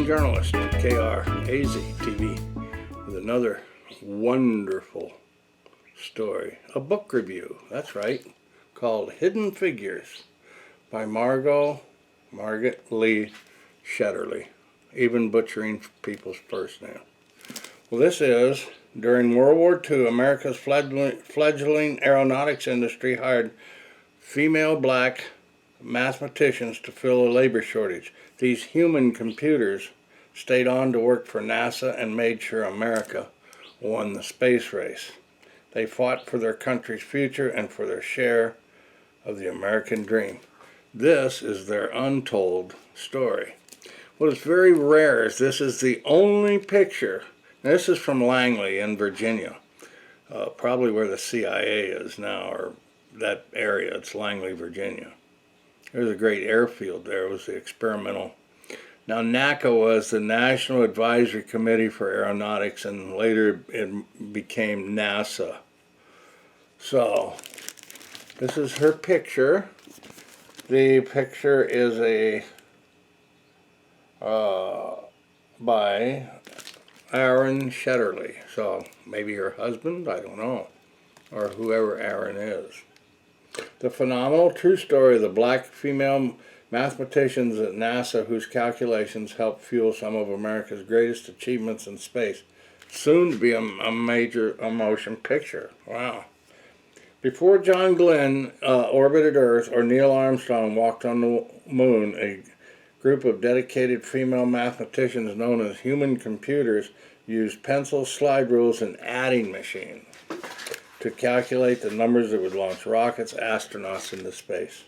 journalist, KRAZ TV, with another wonderful story. A book review, that's right, called Hidden Figures by Margot Lee Shetterly, even butchering people's first name. Well, this is, during World War II, America's fledgling aeronautics industry hired female black mathematicians to fill a labor shortage. These human computers stayed on to work for NASA and made sure America won the space race. They fought for their country's future and for their share of the American dream. This is their untold story. What is very rare is this is the only picture. This is from Langley in Virginia, probably where the CIA is now, or that area. It's Langley, Virginia. There's a great airfield there. It was the experimental. Now, NACA was the National Advisory Committee for Aeronautics, and later it became NASA. So, this is her picture. The picture is by Aaron Shetterly. So, maybe her husband, I don't know, or whoever Aaron is. The phenomenal true story of the black female mathematicians at NASA whose calculations helped fuel some of America's greatest achievements in space. Soon to be a major motion picture. Wow. Before John Glenn orbited Earth or Neil Armstrong walked on the moon, a group of dedicated female mathematicians known as human computers used pencils, slide rules, and adding machines to calculate the numbers that would launch rockets, astronauts into space.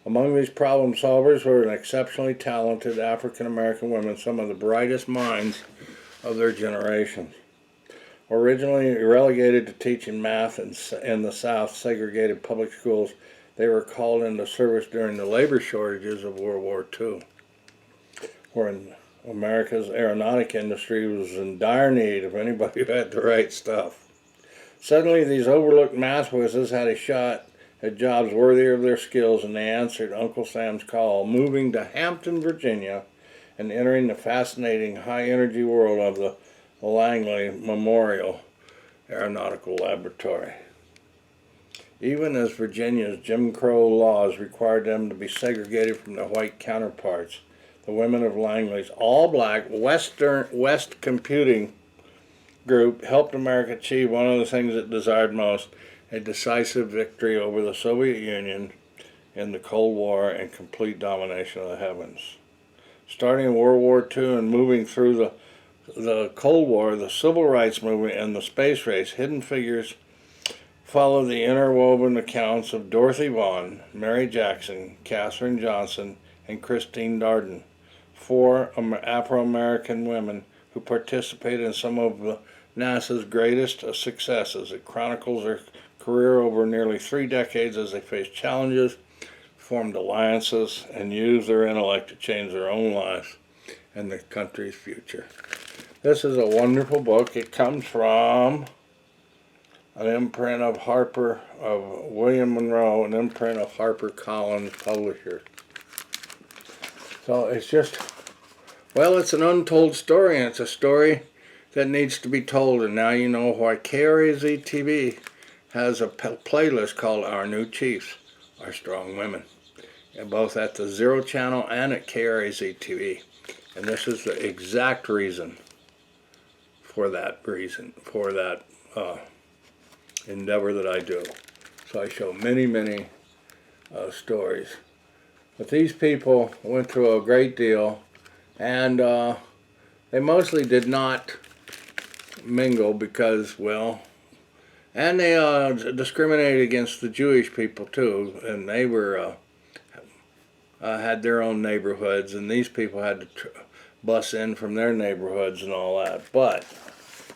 Among these problem solvers were an exceptionally talented African-American women, some of the brightest minds of their generation. Originally relegated to teaching math in the South segregated public schools, they were called into service during the labor shortages of World War II, when America's aeronautic industry was in dire need of anybody who had the right stuff. Suddenly, these overlooked math whizzes had a shot at jobs worthy of their skills, and they answered Uncle Sam's call, moving to Hampton, Virginia, and entering the fascinating high-energy world of the Langley Memorial Aeronautical Laboratory. Even as Virginia's Jim Crow laws required them to be segregated from their white counterparts, the women of Langley's all-black West Computing group helped America achieve one of the things it desired most, a decisive victory over the Soviet Union in the Cold War and complete domination of the heavens. Starting in World War II and moving through the Cold War, the Civil Rights Movement, and the space race, Hidden Figures follow the interwoven accounts of Dorothy Vaughan, Mary Jackson, Katherine Johnson, and Christine Darden, four Afro-American women who participated in some of NASA's greatest successes. It chronicles their career over nearly 3 decades as they faced challenges, formed alliances, and used their intellect to change their own lives and the country's future. This is a wonderful book. It comes from an imprint of William Monroe, an imprint of HarperCollins Publishers. So it's just, well, it's an untold story, and it's a story that needs to be told, and now you know why KRAZ TV has a playlist called Our New Chiefs, Our Strong Women, and both at the Zero Channel and at KRAZ TV. And this is the exact reason for that endeavor that I do. So I show many stories. But these people went through a great deal, and they mostly did not mingle because, well, and they discriminated against the Jewish people too, and they were had their own neighborhoods, and these people had to bus in from their neighborhoods and all that. But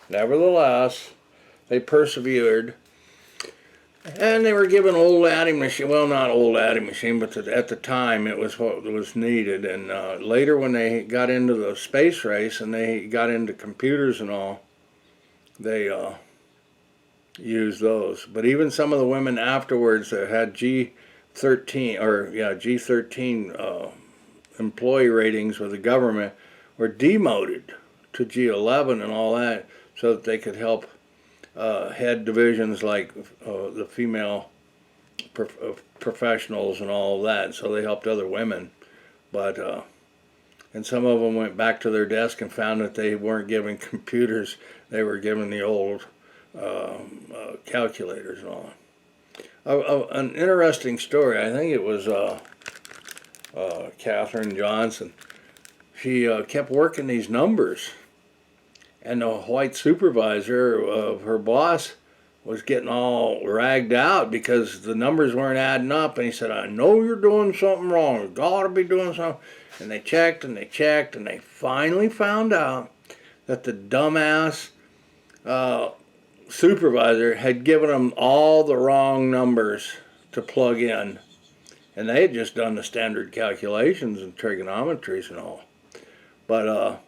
nevertheless, they persevered, and they were given old adding machine. Well, not old adding machine, but at the time it was what was needed. And later, when they got into the space race and they got into computers and all, they used those. But even some of the women afterwards that had G13 employee ratings with the government were demoted to G11 and all that, so that they could help head divisions like the female professionals and all of that. So they helped other women, but and some of them went back to their desk and found that they weren't given computers; they were given the old calculators and all. An interesting story. I think it was Katherine Johnson. She kept working these numbers, and the white supervisor of her boss was getting all ragged out because the numbers weren't adding up, and he said, I know you're doing something wrong. You gotta be doing something. And they checked and they checked, and they finally found out that the dumbass supervisor had given them all the wrong numbers to plug in. And they had just done the standard calculations and trigonometries and all. But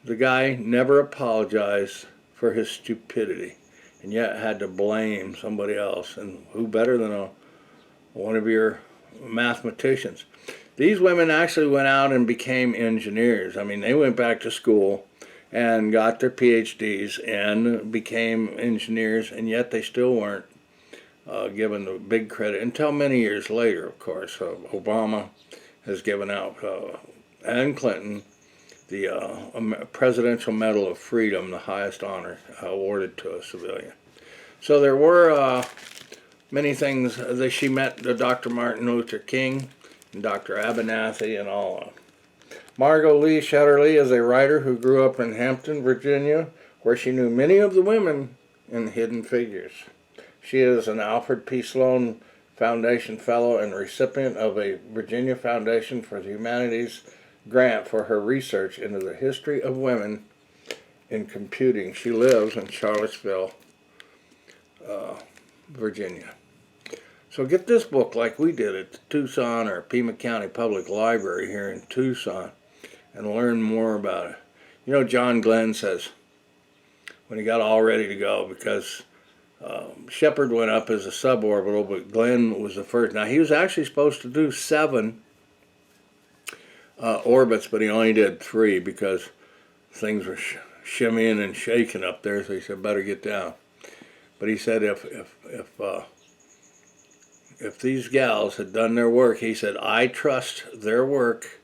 the guy never apologized for his stupidity, and yet had to blame somebody else. And who better than one of your mathematicians? These women actually went out and became engineers. I mean, they went back to school and got their PhDs and became engineers, and yet they still weren't given the big credit until many years later, of course. Obama has given out, and Clinton, the Presidential Medal of Freedom, the highest honor awarded to a civilian. So there were many things that she met Dr. Martin Luther King and Dr. Abernathy and all. Margot Lee Shetterly is a writer who grew up in Hampton, Virginia, where she knew many of the women in Hidden Figures. She is an Alfred P. Sloan Foundation Fellow and recipient of a Virginia Foundation for the Humanities grant for her research into the history of women in computing. She lives in Charlottesville, Virginia. So get this book like we did at the Tucson or Pima County Public Library here in Tucson and learn more about it. You know, John Glenn says, when he got all ready to go, because Shepard went up as a suborbital, but Glenn was the first. Now, he was actually supposed to do 7 orbits, but he only did 3 because things were shimmying and shaking up there, so he said, better get down. But he said if these gals had done their work, he said, I trust their work,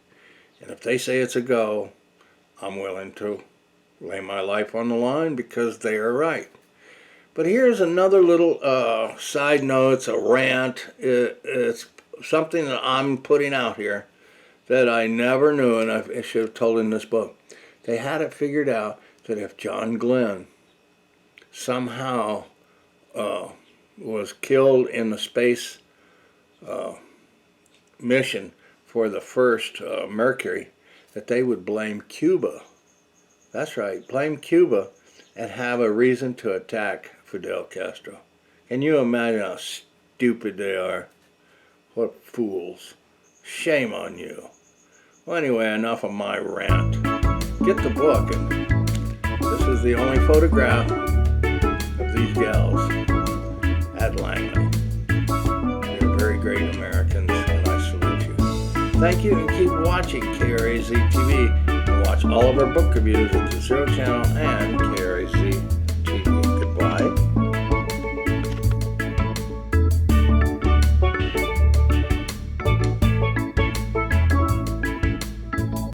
and if they say it's a go, I'm willing to lay my life on the line because they are right. But here's another little side note. It's a rant. It's something that I'm putting out here that I never knew, and I should have told in this book. They had it figured out that if John Glenn somehow was killed in the space mission for the first Mercury, that they would blame Cuba. That's right, blame Cuba and have a reason to attack Fidel Castro. Can you imagine how stupid they are? What fools. Shame on you. Well, anyway, enough of my rant. Get the book, and this is the only photograph of these gals at Langley. They're very great Americans, and I salute you. Thank you, and keep watching KRAZ TV, and watch all of our book reviews at the Zero Channel and KRAZ